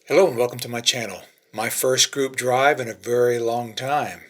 Hello and welcome to my channel. My first group drive in a very long time.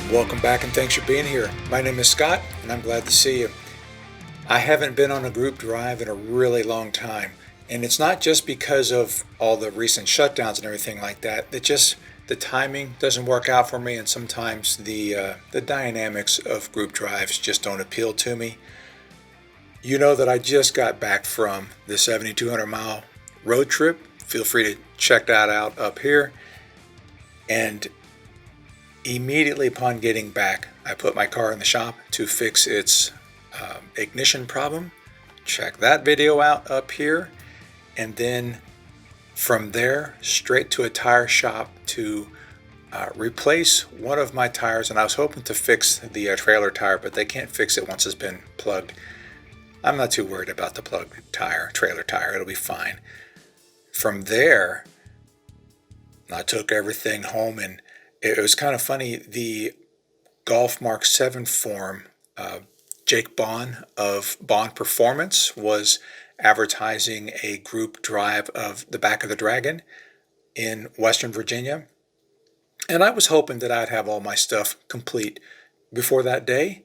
Welcome back and thanks for being here. My name is Scott and I'm glad to see you. I haven't been on a group drive in a really long time, and it's not just because of all the recent shutdowns and everything like that. The timing doesn't work out for me, and sometimes the dynamics of group drives just don't appeal to me. You know that I just got back from the 7,200-mile road trip. Feel free to check that out up here. And immediately upon getting back, I put my car in the shop to fix its ignition problem. Check that video out up here. And then from there, straight to a tire shop to replace one of my tires. And I was hoping to fix the trailer tire, but they can't fix it once it's been plugged. I'm not too worried about the plugged tire, trailer tire. It'll be fine. From there, I took everything home, and it was kind of funny. The Golf Mark 7 forum, Jake Baun of Baun Performance was advertising a group drive of the Back of the Dragon in Western Virginia. And I was hoping that I'd have all my stuff complete before that day.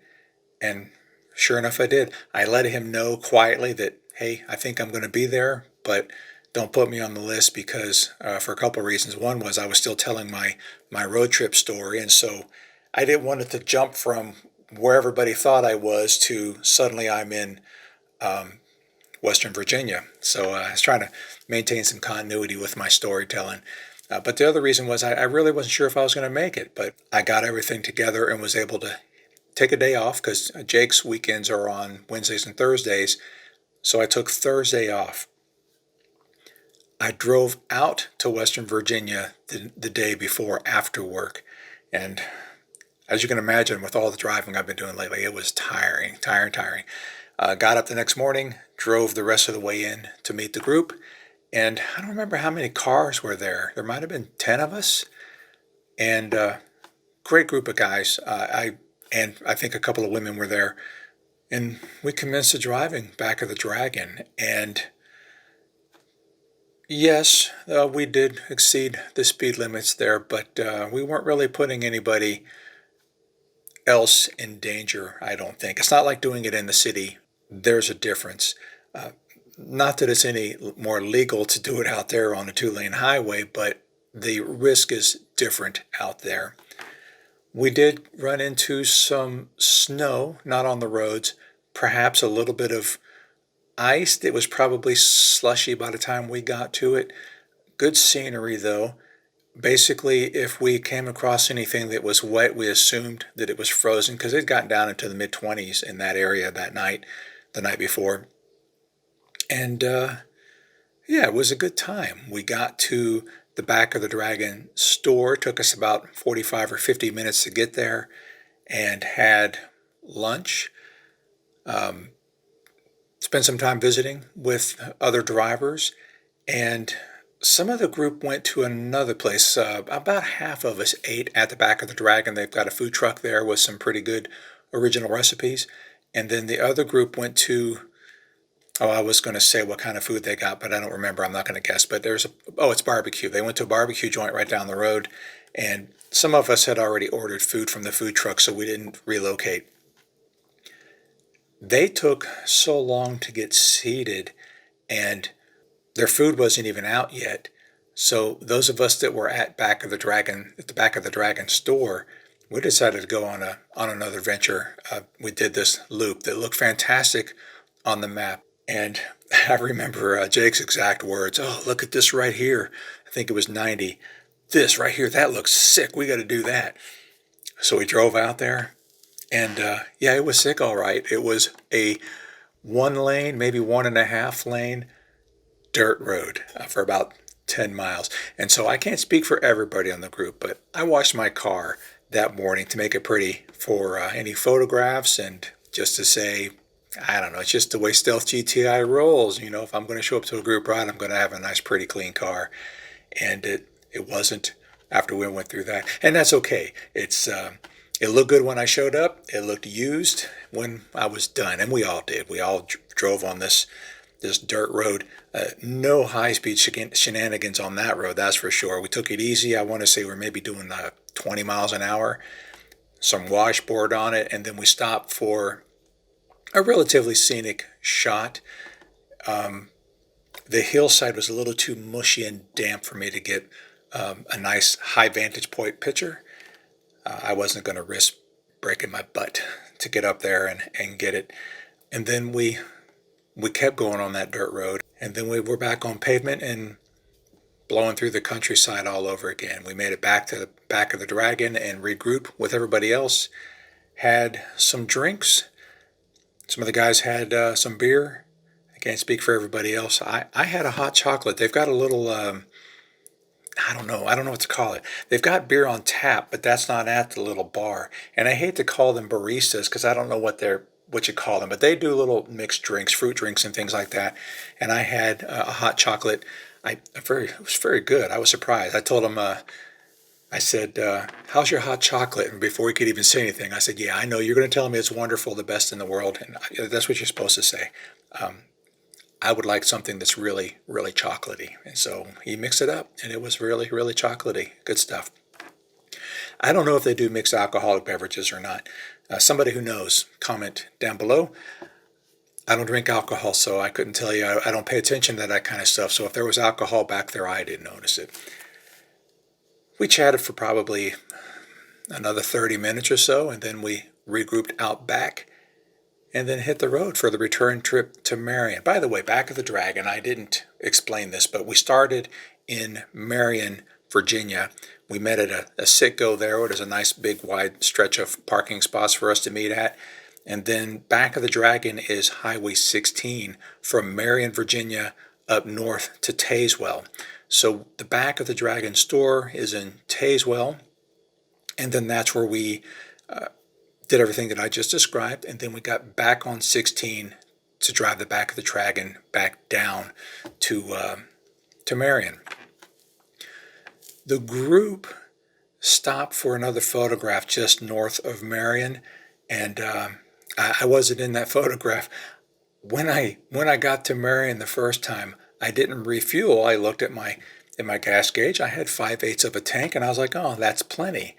And sure enough, I did. I let him know quietly that, hey, I think I'm going to be there, but don't put me on the list because for a couple of reasons. One was I was still telling my road trip story, and so I didn't want it to jump from where everybody thought I was to suddenly I'm in Western Virginia. So I was trying to maintain some continuity with my storytelling. But the other reason was I really wasn't sure if I was going to make it, but I got everything together and was able to take a day off because Jake's weekends are on Wednesdays and Thursdays. So I took Thursday off. I drove out to Western Virginia the day before after work. And as you can imagine, with all the driving I've been doing lately, it was tiring. Got up the next morning, drove the rest of the way in to meet the group. And I don't remember how many cars were there. There might have been 10 of us. And great group of guys. I think a couple of women were there. And we commenced the driving Back of the Dragon. And yes, we did exceed the speed limits there, but we weren't really putting anybody else in danger, I don't think. It's not like doing it in the city. There's a difference. Not that it's any more legal to do it out there on a two-lane highway, but the risk is different out there. We did run into some snow, not on the roads, perhaps a little bit of ice. It was probably slushy by the time we got to it. Good scenery though. Basically, if we came across anything that was wet, we assumed that it was frozen because it had gotten down into the mid-20s in that area that night, the night before. And yeah, it was a good time. We got to the Back of the Dragon store. It took us about 45 or 50 minutes to get there, and had lunch. Spent some time visiting with other drivers, and some of the group went to another place. About half of us ate at the Back of the Dragon. They've got a food truck there with some pretty good original recipes. And then the other group went to, I was going to say what kind of food they got, but I don't remember. I'm not going to guess. But it's barbecue. They went to a barbecue joint right down the road. And some of us had already ordered food from the food truck, so we didn't relocate. They took so long to get seated, and their food wasn't even out yet. So those of us that were at the Back of the Dragon store, we decided to go on another venture. We did this loop that looked fantastic on the map. And I remember Jake's exact words, "Oh, look at this right here." I think it was 90. "This right here, that looks sick. We got to do that." So we drove out there. And yeah, it was sick, all right. It was a 1 lane, maybe 1.5 lane dirt road for about 10 miles. And so I can't speak for everybody on the group, but I washed my car that morning to make it pretty for any photographs, and just to say, I don't know, it's just the way StealthGTI rolls. You know, if I'm going to show up to a group ride, I'm going to have a nice, pretty clean car. And it wasn't after we went through that. And that's okay. It looked good when I showed up. It looked used when I was done, and we all did. We all drove on this dirt road. No high-speed shenanigans on that road, that's for sure. We took it easy. I want to say we're maybe doing 20 miles an hour, some washboard on it, and then we stopped for a relatively scenic shot. The hillside was a little too mushy and damp for me to get a nice high vantage point picture. I wasn't going to risk breaking my butt to get up there and get it. And then we kept going on that dirt road, and then we were back on pavement and blowing through the countryside all over again. We made it back to the back of the Dragon and regrouped with everybody else. Had some drinks. Some of the guys had some beer. I can't speak for everybody else. I had a hot chocolate. They've got a little, I don't know what to call it. They've got beer on tap, but that's not at the little bar. And I hate to call them baristas because I don't know what you call them, but they do little mixed drinks, fruit drinks and things like that. And I had a hot chocolate. It was very good. I was surprised. I told them, I said, how's your hot chocolate? And before he could even say anything, I said, yeah, I know you're going to tell me it's wonderful, the best in the world. And that's what you're supposed to say. I would like something that's really, really chocolatey. And so he mixed it up, and it was really, really chocolatey. Good stuff. I don't know if they do mixed alcoholic beverages or not. Somebody who knows, comment down below. I don't drink alcohol, so I couldn't tell you. I don't pay attention to that kind of stuff. So if there was alcohol back there, I didn't notice it. We chatted for probably another 30 minutes or so, and then we regrouped out back and then hit the road for the return trip to Marion. By the way, back of the Dragon, I didn't explain this, but we started in Marion, Virginia. We met at a Citgo there. There's a nice big wide stretch of parking spots for us to meet at. And then back of the Dragon is Highway 16 from Marion, Virginia up north to Tazewell. So the back of the Dragon store is in Tazewell, and then that's where we did everything that I just described, and then we got back on 16 to drive the back of the Dragon back down to Marion. The group stopped for another photograph just north of Marion, and I wasn't in that photograph. When I got to Marion the first time, I didn't refuel. I looked at my gas gauge. I had 5/8 of a tank, and I was like, oh, that's plenty.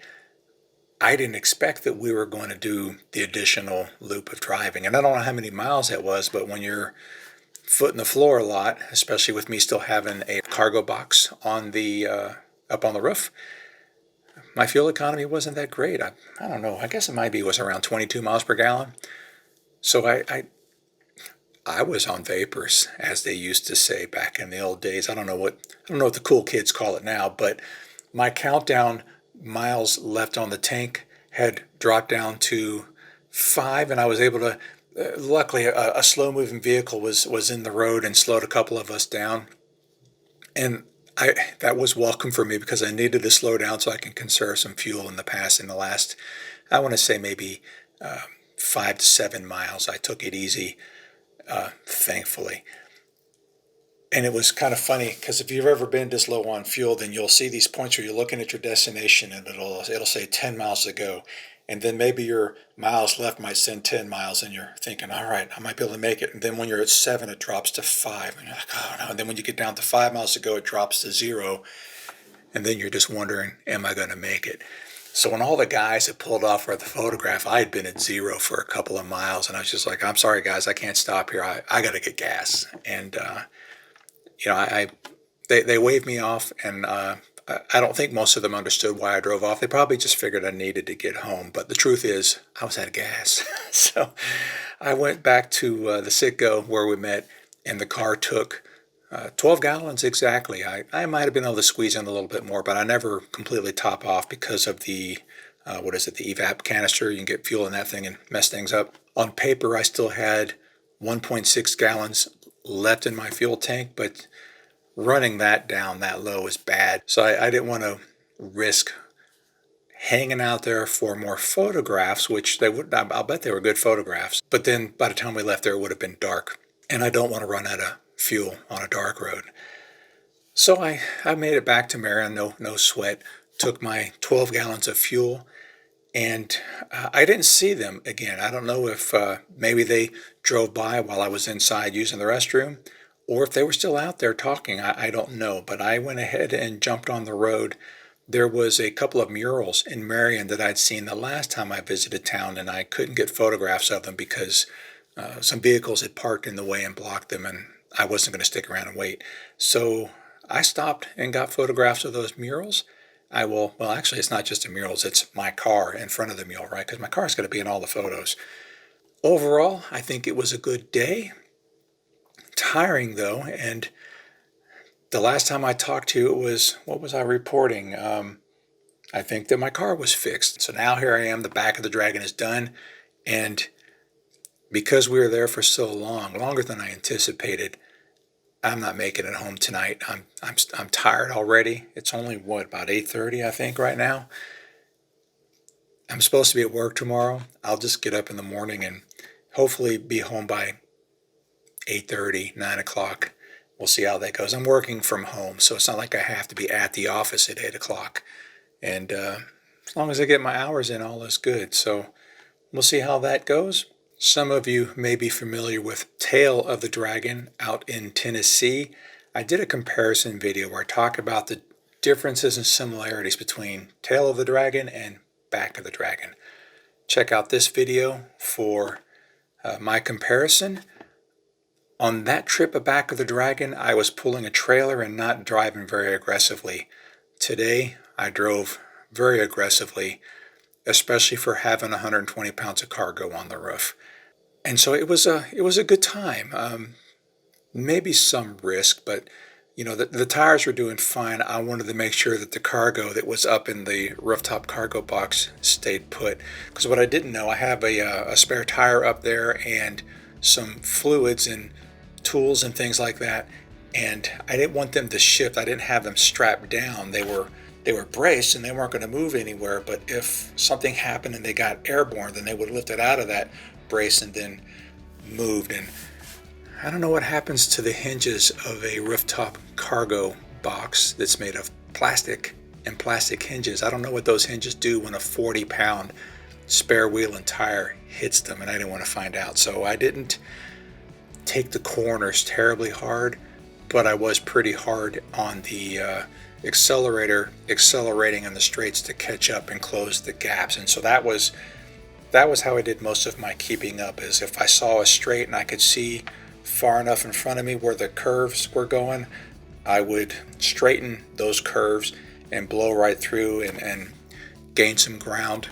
I didn't expect that we were going to do the additional loop of driving. And I don't know how many miles that was, but when you're footing the floor a lot, especially with me still having a cargo box on the up on the roof, my fuel economy wasn't that great. I don't know. I guess it was around 22 miles per gallon. So I was on vapors, as they used to say back in the old days. I don't know what the cool kids call it now, but my countdown miles left on the tank had dropped down to 5, and I was able to. Luckily, a slow-moving vehicle was in the road and slowed a couple of us down, and that was welcome for me because I needed to slow down so I can conserve some fuel in the last, I want to say maybe 5 to 7 miles. I took it easy, thankfully. And it was kind of funny because if you've ever been this low on fuel, then you'll see these points where you're looking at your destination and it'll say 10 miles to go. And then maybe your miles left might send 10 miles and you're thinking, all right, I might be able to make it. And then when you're at 7, it drops to 5. And you're like, oh no. And then when you get down to 5 miles to go, it drops to 0. And then you're just wondering, am I going to make it? So when all the guys had pulled off for the photograph, I had been at 0 for a couple of miles. And I was just like, I'm sorry, guys, I can't stop here. I got to get gas. And, they waved me off, and I don't think most of them understood why I drove off. They probably just figured I needed to get home. But the truth is, I was out of gas. So I went back to the Citgo where we met, and the car took 12 gallons exactly. I might have been able to squeeze in a little bit more, but I never completely top off because of the the evap canister. You can get fuel in that thing and mess things up. On paper, I still had 1.6 gallons left in my fuel tank, but running that down that low is bad. So I didn't want to risk hanging out there for more photographs, which I'll bet they were good photographs. But then by the time we left there, it would have been dark. And I don't want to run out of fuel on a dark road. So I made it back to Marion, no sweat, took my 12 gallons of fuel, And I didn't see them again. I don't know if maybe they drove by while I was inside using the restroom, or if they were still out there talking. I don't know. But I went ahead and jumped on the road. There was a couple of murals in Marion that I'd seen the last time I visited town, and I couldn't get photographs of them because some vehicles had parked in the way and blocked them, and I wasn't going to stick around and wait. So I stopped and got photographs of those murals. Well, actually, it's not just the murals, it's my car in front of the mural, right? Because my car's going to be in all the photos. Overall, I think it was a good day. Tiring, though, and the last time I talked to you, it was, what was I reporting? I think that my car was fixed. So now here I am, the back of the Dragon is done, and because we were there for so long, longer than I anticipated, I'm not making it home tonight. I'm tired already. It's only what, about 8:30 I think right now. I'm supposed to be at work tomorrow. I'll just get up in the morning and hopefully be home by 8:30, 9 o'clock. We'll see how that goes. I'm working from home, so it's not like I have to be at the office at 8 o'clock. And as long as I get my hours in, all is good. So we'll see how that goes. Some of you may be familiar with Tail of the Dragon out in Tennessee. I did a comparison video where I talk about the differences and similarities between Tail of the Dragon and Back of the Dragon. Check out this video for my comparison. On that trip of Back of the Dragon, I was pulling a trailer and not driving very aggressively. Today, I drove very aggressively, especially for having 120 pounds of cargo on the roof. And so it was a good time. Maybe some risk, but the tires were doing fine. I wanted to make sure that the cargo that was up in the rooftop cargo box stayed put. Because what I didn't know, I have a spare tire up there and some fluids and tools and things like that. And I didn't want them to shift. I didn't have them strapped down. They were braced and they weren't going to move anywhere. But if something happened and they got airborne, then they would lift it out of that brace and then moved. And I don't know what happens to the hinges of a rooftop cargo box that's made of plastic and plastic hinges. I don't know what those hinges do when a 40-pound spare wheel and tire hits them, and I didn't want to find out. So I didn't take the corners terribly hard, but I was pretty hard on the accelerator, accelerating on the straights to catch up and close the gaps. And so that was how I did most of my keeping up, is if I saw a straight and I could see far enough in front of me where the curves were going, I would straighten those curves and blow right through and gain some ground.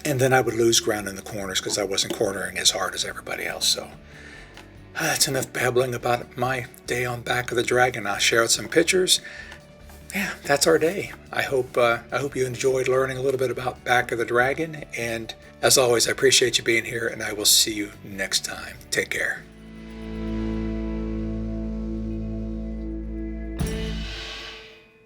And then I would lose ground in the corners because I wasn't cornering as hard as everybody else. So that's enough babbling about my day on Back of the Dragon. I'll share some pictures. Yeah, that's our day. I hope you enjoyed learning a little bit about Back of the Dragon. And as always, I appreciate you being here, and I will see you next time. Take care.